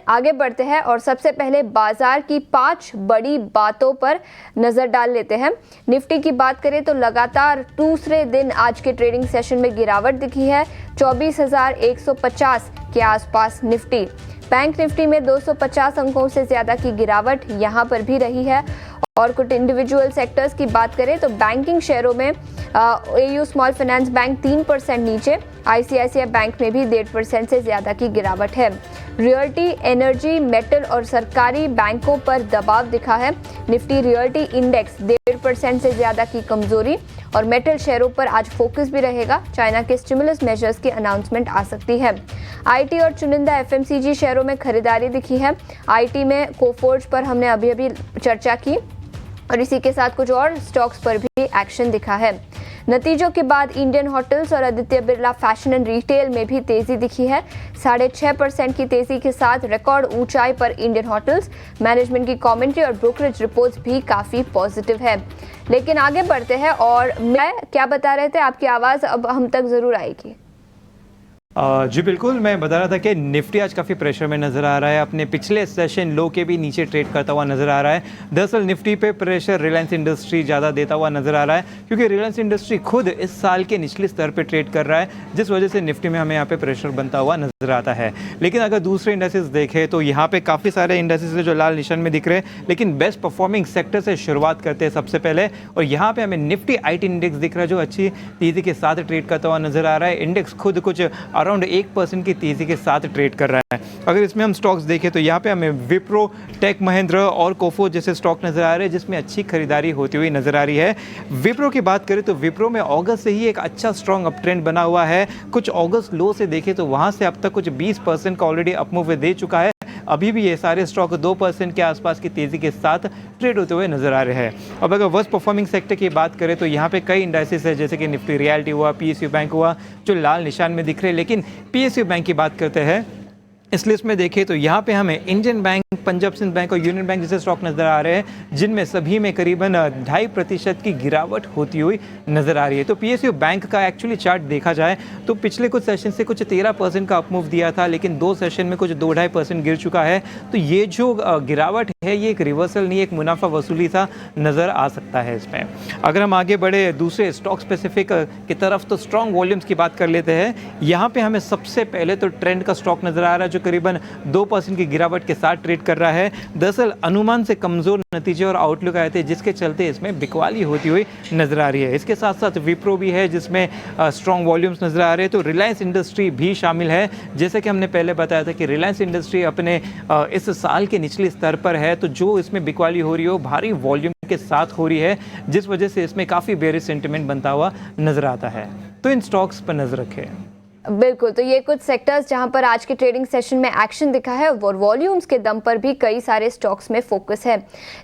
आगे बढ़ते हैं और सबसे पहले बाजार की 5 बड़ी बातों पर नजर डाल लेते हैं। निफ्टी की बात करें तो लगातार दूसरे दिन आज के ट्रेडिंग सेशन में गिरावट दिखी है। 24,150 के आसपास निफ्टी। बैंक निफ्टी में 250 अंकों से ज्यादा की गिरावट यहां पर भी रही है। और कुछ इंडिविजुअल सेक्टर्स की बात करें तो बैंकिंग शेयरों में एयू स्मॉल फाइनेंस बैंक 3% नीचे, आईसीआईसीआई बैंक में भी 1.5% से ज्यादा की गिरावट है। रियल्टी, एनर्जी, मेटल और सरकारी बैंकों पर दबाव दिखा है। निफ्टी रियल्टी इंडेक्स 1.5% से ज्यादा की कमजोरी और मेटल शेयरों पर आज फोकस भी रहेगा। चाइना के स्टिमुलस मेजर्स की अनाउंसमेंट आ सकती है। आईटी और चुनिंदा एफएमसीजी शेयरों में खरीदारी दिखी है। आईटी में कोफोर्ज पर हमने अभी चर्चा की और इसी के साथ कुछ और स्टॉक्स पर भी एक्शन दिखा है। नतीजों के बाद इंडियन होटल्स और Aditya Birla fashion and retail में भी तेजी दिखी है। 6.5% की तेजी के साथ रिकॉर्ड ऊंचाई पर इंडियन होटल्स। मैनेजमेंट की कमेंट्री और ब्रोकरेज रिपोर्ट्स भी काफी पॉजिटिव है। लेकिन आगे बढ़ते हैं और मैं क्या बता रहे थे, आपकी आवाज अब हम तक जरूर आएगी। जी बिल्कुल, मैं बता रहा था कि निफ्टी आज काफ़ी प्रेशर में नज़र आ रहा है। अपने पिछले सेशन लो के भी नीचे ट्रेड करता हुआ नज़र आ रहा है। दरअसल निफ्टी पे प्रेशर रिलायंस इंडस्ट्री ज़्यादा देता हुआ नज़र आ रहा है, क्योंकि रिलायंस इंडस्ट्री खुद इस साल के निचले स्तर पे ट्रेड कर रहा है, जिस वजह से निफ्टी में हमें यहाँ पे प्रेशर बनता हुआ नज़र आता है। लेकिन अगर दूसरे इंडेसेस देखें तो यहाँ पे काफ़ी सारे इंडेसेस जो लाल निशान में दिख रहे हैं, लेकिन बेस्ट परफॉर्मिंग सेक्टर से शुरुआत करते हैं सबसे पहले। और यहाँ पे हमें निफ्टी IT इंडेक्स दिख रहा है, जो अच्छी तेज़ी के साथ ट्रेड करता हुआ नज़र आ रहा है। इंडेक्स खुद कुछ अराउंड 1% की तेजी के साथ ट्रेड कर रहा है। अगर इसमें हम स्टॉक्स देखें तो यहाँ पे हमें विप्रो, टेक महिंद्रा और कोफो जैसे स्टॉक नजर आ रहे हैं, जिसमें अच्छी खरीदारी होती हुई नजर आ रही है। विप्रो की बात करें तो विप्रो में अगस्त से ही एक अच्छा स्ट्रॉन्ग अप ट्रेंड बना हुआ है। कुछ अगस्त लो से देखें तो वहां से अब तक कुछ 20% का ऑलरेडी अपमूव दे चुका है। अभी भी ये सारे स्टॉक 2% के आसपास की तेजी के साथ ट्रेड होते हुए नजर आ रहे हैं। अब अगर वर्स्ट परफॉर्मिंग सेक्टर की बात करें तो यहाँ पे कई इंडाइसेस है, जैसे कि निफ्टी रियल्टी हुआ, पीएसयू बैंक हुआ, जो लाल निशान में दिख रहे हैं। लेकिन पीएसयू बैंक की बात करते हैं, इस लिस्ट में देखें तो यहाँ पे हमें इंडियन बैंक, पंजाब सिंध बैंक और यूनियन बैंक जैसे स्टॉक नजर आ रहे हैं, जिनमें सभी में करीबन 2.5% की गिरावट होती हुई नजर आ रही है। तो पीएसयू बैंक का एक्चुअली चार्ट देखा जाए तो पिछले कुछ सेशन से कुछ 13% का अपमूव दिया था, लेकिन 2 सेशन में कुछ 2-2.5% गिर चुका है। तो ये जो गिरावट है, ये एक रिवर्सल नहीं, एक मुनाफा वसूली सा नजर आ सकता है इसमें। अगर हम आगे बढ़े दूसरे स्टॉक स्पेसिफिक की तरफ तो स्ट्रॉन्ग वॉल्यूम्स की बात कर लेते हैं। यहाँ पे हमें सबसे पहले तो ट्रेंड का स्टॉक नजर आ रहा है, जो करीबन 2% की गिरावट के साथ ट्रेड कर रहा है। दरअसल अनुमान से कमजोर नतीजे और आउटलुक आए थे, जिसके चलते इसमें बिकवाली होती हुई नजर आ रही है। इसके साथ साथ विप्रो भी है, जिसमें स्ट्रॉन्ग वॉल्यूम्स नजर आ रहे हैं। तो रिलायंस इंडस्ट्री भी शामिल है। जैसे कि हमने पहले बताया था कि रिलायंस इंडस्ट्री अपने इस साल के निचले स्तर पर है, तो जो इसमें बिकवाली हो रही हो भारी वॉल्यूम के साथ हो रही है, जिस वजह से इसमें काफी बेरिश सेंटिमेंट बनता हुआ नजर आता है। तो इन स्टॉक्स पर नजर रखें। बिल्कुल, तो ये कुछ सेक्टर्स जहां पर आज के ट्रेडिंग सेशन में एक्शन दिखा है और वॉल्यूम्स के दम पर भी कई सारे स्टॉक्स में फोकस है।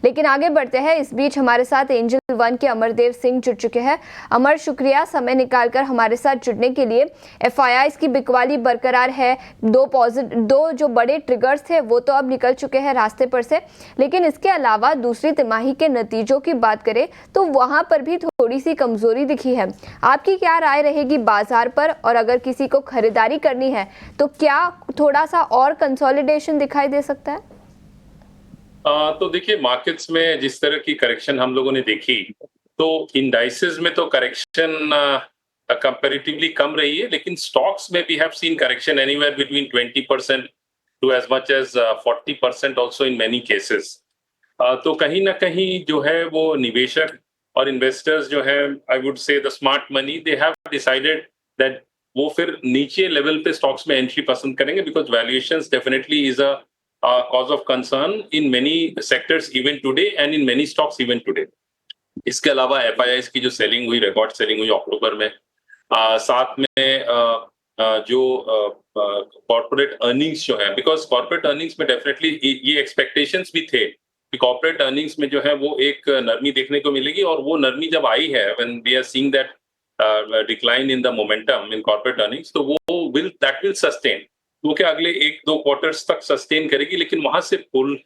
लेकिन आगे बढ़ते हैं। इस बीच हमारे साथ एंजल वन के अमरदेव सिंह जुड़ चुके हैं। अमर, शुक्रिया समय निकालकर हमारे साथ जुड़ने के लिए। एफआईआईज की बिकवाली बरकरार है। दो जो बड़े ट्रिगर्स थे वो तो अब निकल चुके हैं रास्ते पर से, लेकिन इसके अलावा दूसरी तिमाही के नतीजों की बात करें तो वहां पर भी थोड़ी सी कमजोरी दिखी है। आपकी क्या राय रहेगी बाजार पर, और अगर किसी को खरीदारी करनी है तो क्या थोड़ा सा और कंसोलिडेशन दिखाई दे सकता है? तो देखिए, मार्केट्स में जिस तरह की करेक्शन हम लोगों ने देखी, तो इंडाइसेस में तो करेक्शन कंपैरेटिवली कम रही है, लेकिन स्टॉक्स में we have seen correction anywhere between 20% to as much as 40% also in many cases. तो कहीं ना कहीं जो है वो निवेशक और इन्वेस्टर्स जो है, आई वुड से the smart money, they have decided that वो फिर नीचे लेवल पे स्टॉक्स में एंट्री पसंद करेंगे, because valuations definitely is a cause of concern in many sectors even today and in many stocks even today. इसके अलावा एफआईआईज की जो सेलिंग हुई, रिकॉर्ड सेलिंग हुई अक्टूबर में, साथ में जो कॉर्पोरेट अर्निंग्स जो है, बिकॉज कॉर्पोरेट अर्निंग्स में डेफिनेटली ये एक्सपेक्टेशंस भी थे कि कॉर्पोरेट अर्निंग्स में जो है वो एक नरमी देखने को मिलेगी, और वो नरमी जब आई है, when we are seeing that decline in the momentum in corporate earnings, तो वो विल सस्टेन, वो क्या अगले 1-2 क्वार्टर्स तक सस्टेन करेगी, लेकिन वहां से full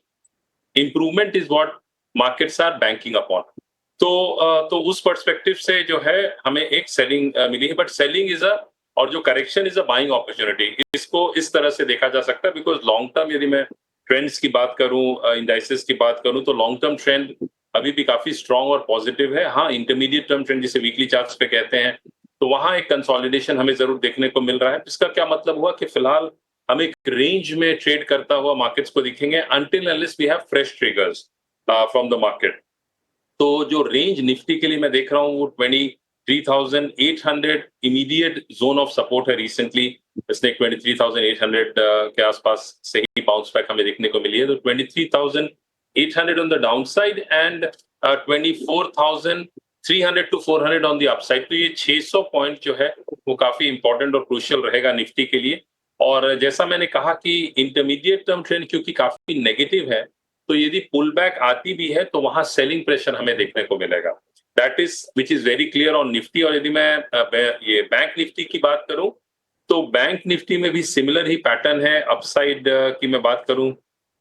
improvement is what markets are banking upon. तो उस पर्सपेक्टिव से जो है हमें एक सेलिंग मिली है, बट सेलिंग इज अ, और जो correction is a buying opportunity. इसको इस तरह से देखा जा सकता है, बिकॉज लॉन्ग टर्म यदि मैं ट्रेंड्स की बात करूं, इंडाइसेस की बात करूं, तो लॉन्ग टर्म ट्रेंड अभी भी काफी स्ट्रांग और पॉजिटिव है। हाँ, इंटरमीडिएट टर्म ट्रेंड जिसे वीकली चार्ट्स पे कहते हैं, तो वहां एक कंसोलिडेशन हमें जरूर देखने को मिल रहा है। इसका क्या मतलब हुआ कि फिलहाल हम एक रेंज में ट्रेड करता हुआ मार्केट्स को दिखेंगे until unless we have fresh triggers from the market. तो जो रेंज निफ्टी के लिए मैं देख रहा हूँ वो 23,800 इमीडिएट जोन ऑफ सपोर्ट है। रिसेंटली इसने 23,800 के आसपास से ही बाउंस बैक हमें देखने को मिली है। तो 23,800 on the down side and 24,300 to 400 on the upside. तो ये 600 पॉइंट जो है वो काफी इंपॉर्टेंट और क्रूशियल रहेगा निफ्टी के लिए। और जैसा मैंने कहा कि इंटरमीडिएट टर्म ट्रेंड क्योंकि काफी नेगेटिव है, तो यदि पुल बैक आती भी है तो वहां सेलिंग प्रेशर हमें देखने को मिलेगा। That is which is very clear on Nifty. और यदि मैं ये बैंक निफ्टी की बात करूं तो बैंक निफ्टी में भी सिमिलर ही पैटर्न है। अपसाइड की मैं बात करूं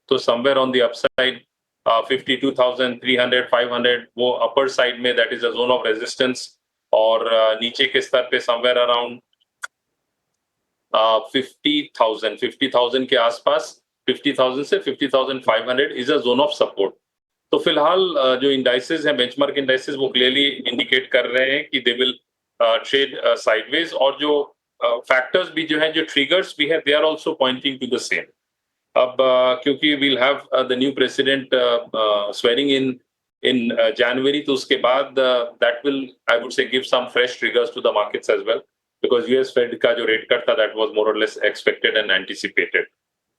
तो समवेयर ऑन द अपसाइड 52,300 500 वो अपर साइड में, that is a zone of resistance. और नीचे के स्तर पे समवेयर अराउंड 50,000 के आसपास, 50,000 से 50,500 is a zone of support. तो फिलहाल जो इंडाइसेस हैं, बेंचमार्क इंडाइसेस, वो क्लियरली इंडिकेट कर रहे हैं कि दे विल ट्रेड साइडवेज। और जो फैक्टर्स भी जो हैं, जो ट्रिगर्स भी हैं, they are also pointing to the same. अब क्योंकि we'll have the new president swearing in January, तो उसके बाद that will, I would say, give some fresh triggers to the markets as well, because US Fed का जो rate cut था that was more or less expected and anticipated.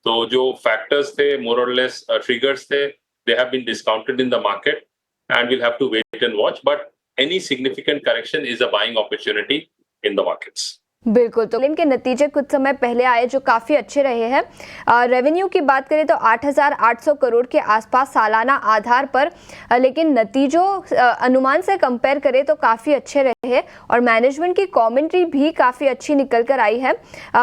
तो जो factors थे, मोर or less triggers थे, they have been discounted in the market and we'll have to wait and watch, but any significant correction is a buying opportunity in the markets. बिल्कुल। तो इनके नतीजे कुछ समय पहले आए जो काफ़ी अच्छे रहे हैं। रेवेन्यू की बात करें तो 8,800 करोड़ के आसपास सालाना आधार पर, लेकिन नतीजों अनुमान से कंपेयर करें तो काफ़ी अच्छे रहे। और मैनेजमेंट की कमेंट्री भी काफ़ी अच्छी निकल कर आई है।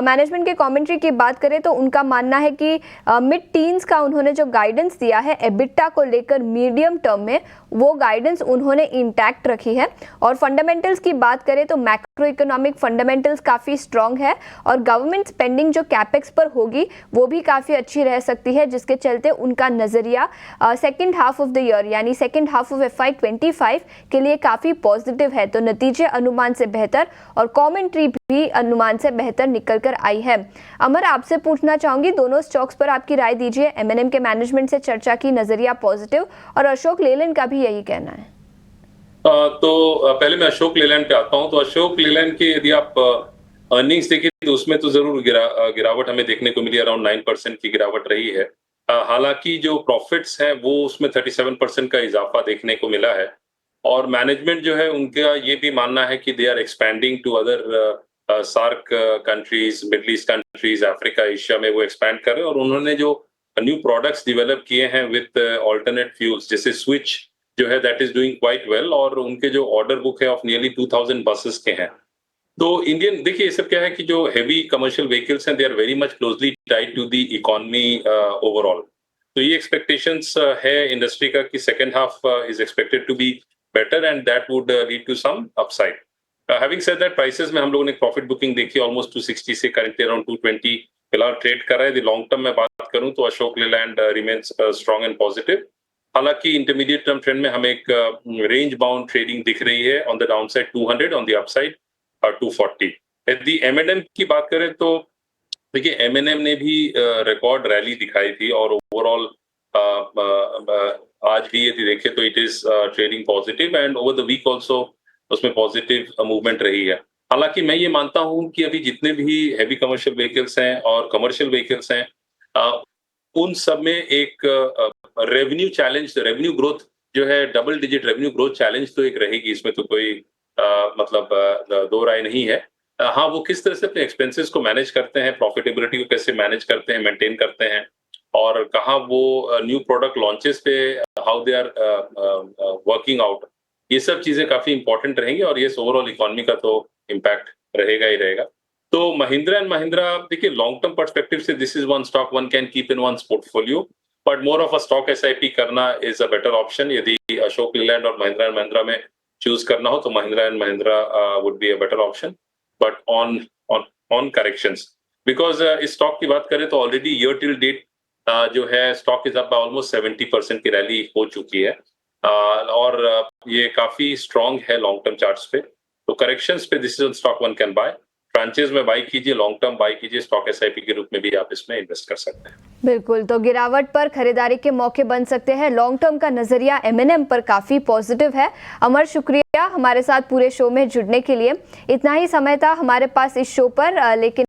मैनेजमेंट की कमेंट्री की बात करें तो उनका मानना है कि मिड टीन्स का उन्होंने जो गाइडेंस दिया है एबिटा को लेकर मीडियम टर्म में, वो गाइडेंस उन्होंने इंटैक्ट रखी है। और फंडामेंटल्स की बात करें तो मैक्रो इकोनॉमिक फंडामेंटल्स काफ़ी स्ट्रांग है और गवर्नमेंट स्पेंडिंग जो कैपेक्स पर होगी वो भी काफ़ी अच्छी रह सकती है, जिसके चलते उनका नज़रिया second half of the year यानी सेकंड हाफ ऑफ FY25 के लिए काफ़ी पॉजिटिव है। तो नतीजे अनुमान से बेहतर और कमेंट्री भी अनुमान से बेहतर निकल कर आई है। अमर, आपसे पूछना चाहूंगी, दोनों स्टॉक्स पर आपकी राय दीजिए। M&M के मैनेजमेंट से चर्चा की, नज़रिया पॉजिटिव, और अशोक लेलैंड का भी यही कहना है। तो पहले मैं अशोक लेलैंड पे आता हूं। तो अशोक लेलैंड की यदि आप अर्निंग्स देखिए तो उसमें तो जरूर गिरावट हमें देखने को मिली, अराउंड 9% की गिरावट रही है। हालांकि जो प्रॉफिट्स हैं वो उसमें 37% का इजाफा देखने को मिला है। और मैनेजमेंट जो है उनका ये भी मानना है कि they are expanding to other SAARC countries, Middle East countries, Africa, Asia में वो एक्सपैंड कर रहे हैं। और उन्होंने जो न्यू प्रोडक्ट्स डेवलप किए हैं विद ऑल्टरनेट फ्यूल्स, जैसे स्विच जो है that is doing quite well. और उनके जो ऑर्डर बुक है ऑफ नियरली 2,000 बसेस के हैं। तो इंडियन, देखिए ये सब क्या है कि जो हेवी कमर्शियल व्हीकल्स हैं they are very much closely tied to the economy overall. तो ये एक्सपेक्टेशंस है इंडस्ट्री का कि second half is expected to be better and that would lead to some upside. Having said that, prices में हम लोगों ने प्रॉफिट बुकिंग देखी ऑलमोस्ट 260 से करेंटली अराउंड 220 फिलहाल ट्रेड कर रहा है। लॉन्ग टर्म में बात करूं तो Ashok Leyland remains strong and positive. हालांकि इंटरमीडिएट टर्म ट्रेंड में हमें एक रेंज बाउंड ट्रेडिंग दिख रही है, on the down side 200, on the upside 240। यदि M&M की बात करें तो देखिए M&M ने भी रिकॉर्ड रैली दिखाई थी और ओवरऑल आज भी यदि देखें तो it is trading positive and over the week also उसमें पॉजिटिव मूवमेंट रही है। हालांकि मैं ये मानता हूं कि अभी जितने भी हैवी कमर्शियल व्हीकल्स हैं और कमर्शियल व्हीकल्स हैं, उन सब में एक रेवेन्यू चैलेंज, रेवेन्यू ग्रोथ जो है, double digit revenue growth challenge तो एक रहेगी, इसमें तो कोई मतलब दो राय नहीं है। हाँ, वो किस तरह से अपने एक्सपेंसेस को मैनेज करते हैं, प्रॉफिटेबिलिटी को कैसे मैनेज करते हैं, मेंटेन करते हैं, और कहाँ वो न्यू प्रोडक्ट लॉन्चेस पे how they are working out, ये सब चीजें काफी इंपॉर्टेंट रहेंगी। और ये ओवरऑल इकोनॉमी का तो इम्पैक्ट रहेगा ही रहेगा। तो महिंद्रा एंड महिंद्रा, देखिए लॉन्ग टर्म पर्सपेक्टिव से this is one stock one can keep in one's portfolio, but more of a stock SIP करना इज अ बेटर ऑप्शन। यदि अशोक लेलैंड और महिंद्रा एंड महिंद्रा में चूज करना हो तो Mahindra and Mahindra would be a better option, but on corrections. Because इस stock की बात करें तो ऑलरेडी ईयर टिल डेट जो है stock is up by almost 70% की रैली हो चुकी है और ये काफी स्ट्रांग है लॉन्ग टर्म चार्ट्स पे। तो करेक्शंस पे this is stock one can buy, tranches में बाई कीजिए, लॉन्ग टर्म बाई कीजिए, स्टॉक एसआईपी के रूप में भी आप इसमें इन्वेस्ट कर सकते हैं। बिल्कुल, तो गिरावट पर खरीदारी के मौके बन सकते हैं। लॉन्ग टर्म का नजरिया M&M पर काफी पॉजिटिव है। अमर, शुक्रिया हमारे साथ पूरे शो में जुड़ने के लिए। इतना ही समय था हमारे पास इस शो पर, लेकिन